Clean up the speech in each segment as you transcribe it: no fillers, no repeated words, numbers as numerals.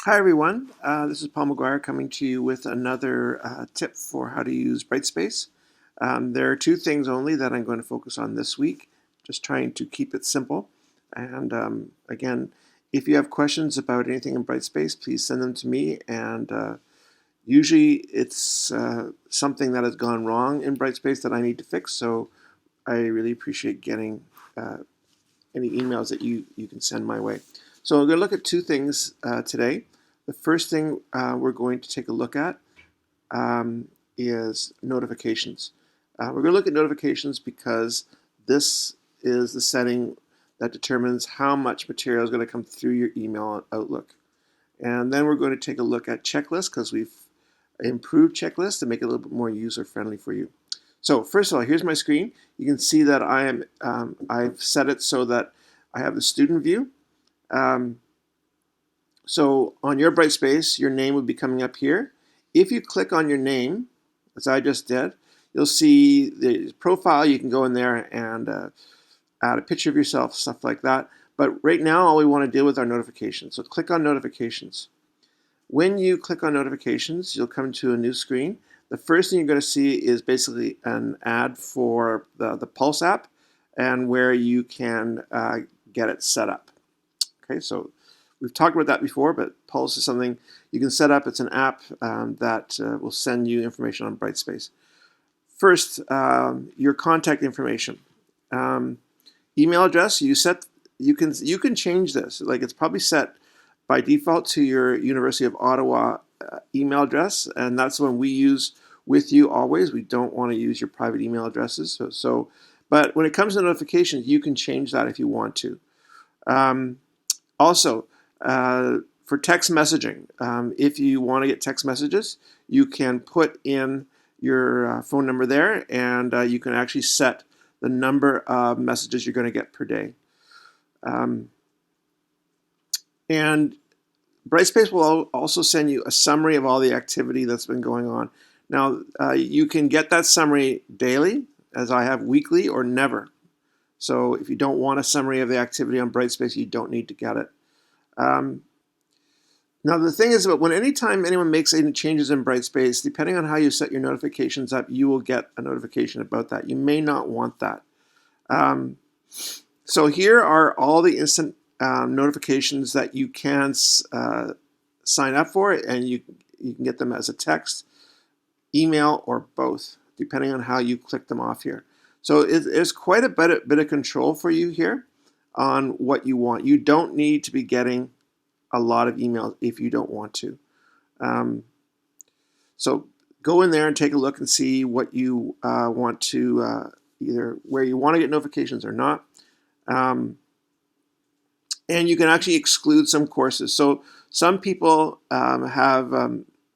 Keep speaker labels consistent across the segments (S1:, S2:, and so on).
S1: Hi everyone, this is Paul McGuire coming to you with another tip for how to use Brightspace. There are two things only that I'm going to focus on this week, just trying to keep it simple. And again, if you have questions about anything in Brightspace, please send them to me. And usually it's something that has gone wrong in Brightspace that I need to fix, so I really appreciate getting any emails that you can send my way. So we're going to look at two things today. The first thing we're going to take a look at is notifications. We're going to look at notifications because this is the setting that determines how much material is going to come through your email on Outlook. And then we're going to take a look at checklists because we've improved checklists to make it a little bit more user-friendly for you. So first of all, here's my screen. You can see that I've set it so that I have the student view. So on your Brightspace, your name would be coming up here. If you click on your name, as I just did, you'll see the profile. You can go in there and add a picture of yourself, stuff like that. But right now, all we want to deal with are notifications. So click on notifications. When you click on notifications, you'll come to a new screen. The first thing you're going to see is basically an ad for the Pulse app and where you can get it set up. Okay, so we've talked about that before, but Pulse is something you can set up. It's an app that will send you information on Brightspace. First, your contact information. Email address, you can change this. Like, it's probably set by default to your University of Ottawa email address, and that's the one we use with you always. We don't want to use your private email addresses. But when it comes to notifications, you can change that if you want to. Also, for text messaging, if you want to get text messages, you can put in your phone number there, and you can actually set the number of messages you're going to get per day. And Brightspace will also send you a summary of all the activity that's been going on. Now, you can get that summary daily, as I have, weekly, or never. So if you don't want a summary of the activity on Brightspace, you don't need to get it. Now, the thing is, when anytime anyone makes any changes in Brightspace, depending on how you set your notifications up, you will get a notification about that. You may not want that. So here are all the instant notifications that you can sign up for, and you can get them as a text, email, or both, depending on how you click them off here. So there's quite a bit of control for you here on what you want. You don't need to be getting a lot of emails if you don't want to. So go in there and take a look and see what you want to, either where you want to get notifications or not. And you can actually exclude some courses. So some people have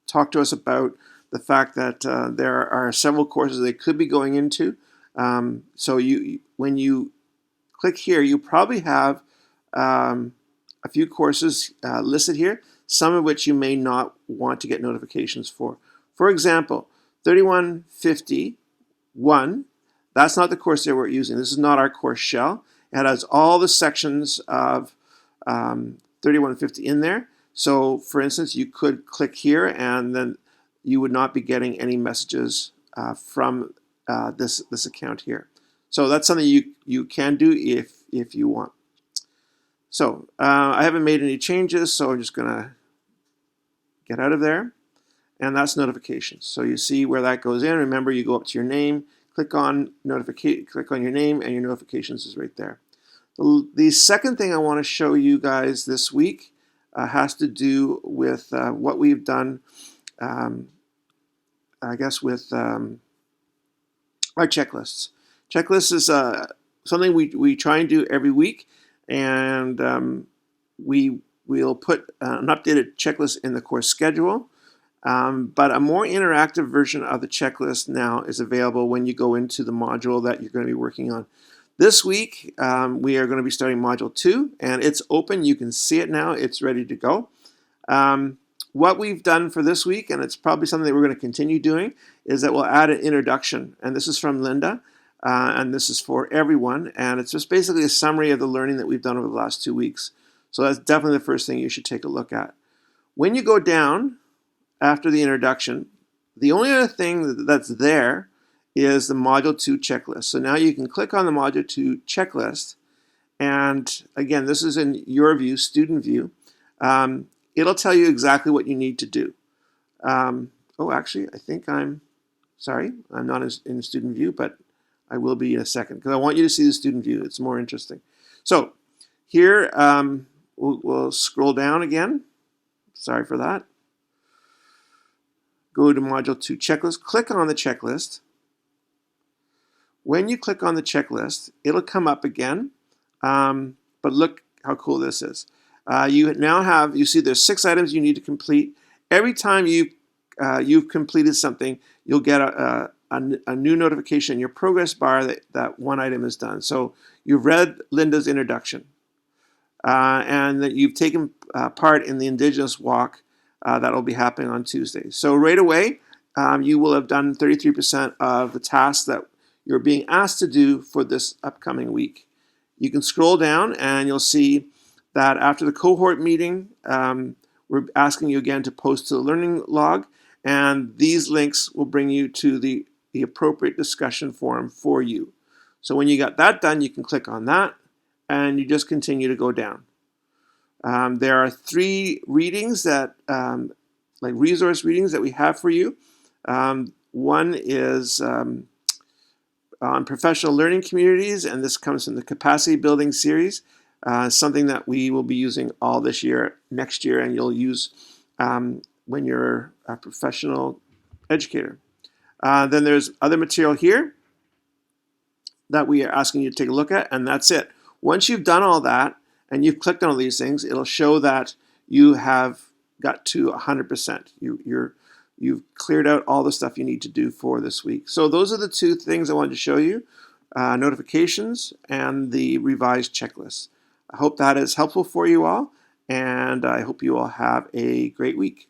S1: talked to us about the fact that there are several courses they could be going into. So when you click here, you probably have a few courses listed here, some of which you may not want to get notifications for. For example, 3151, that's not the course that we're using. This is not our course shell. It has all the sections of 3150 in there. So for instance, you could click here and then you would not be getting any messages from this account here. So that's something you can do if you want. So I haven't made any changes, so I'm just going to get out of there. And that's notifications. So you see where that goes in. Remember, you go up to your name, click on your name, and your notifications is right there. The second thing I want to show you guys this week has to do with what we've done, I guess, with our checklists. Checklists is something we try and do every week, and we'll put an updated checklist in the course schedule. But a more interactive version of the checklist now is available when you go into the module that you're going to be working on. This week, we are going to be starting Module 2, and it's open. You can see it now. It's ready to go. What we've done for this week, and it's probably something that we're going to continue doing, is that we'll add an introduction. And this is from Linda, and this is for everyone. And it's just basically a summary of the learning that we've done over the last 2 weeks. So that's definitely the first thing you should take a look at. When you go down after the introduction, the only other thing that's there is the Module 2 checklist. So now you can click on the Module 2 checklist, and again, this is in your view, student view. It'll tell you exactly what you need to do. Actually, I think I'm not in student view, but I will be in a second because I want you to see the student view. It's more interesting. So here, we'll scroll down again. Sorry for that. Go to Module 2 checklist. Click on the checklist. When you click on the checklist, it'll come up again. But look how cool this is. You see there's 6 items you need to complete. Every time you've completed something, you'll get a new notification in your progress bar that one item is done. So you've read Linda's introduction, and that you've taken part in the Indigenous Walk that will be happening on Tuesday. So right away, you will have done 33% of the tasks that you're being asked to do for this upcoming week. You can scroll down and you'll see that after the cohort meeting, we're asking you again to post to the learning log, and these links will bring you to the appropriate discussion forum for you. So when you got that done, you can click on that and you just continue to go down. There are 3 readings that, like resource readings that we have for you. One is on professional learning communities, and this comes from the capacity building series, something that we will be using all this year, next year, and you'll use when you're a professional educator. Then there's other material here that we are asking you to take a look at, and that's it. Once you've done all that and you've clicked on all these things, it'll show that you have got to 100%. You've cleared out all the stuff you need to do for this week. So those are the 2 things I wanted to show you, notifications and the revised checklist. I hope that is helpful for you all, and I hope you all have a great week.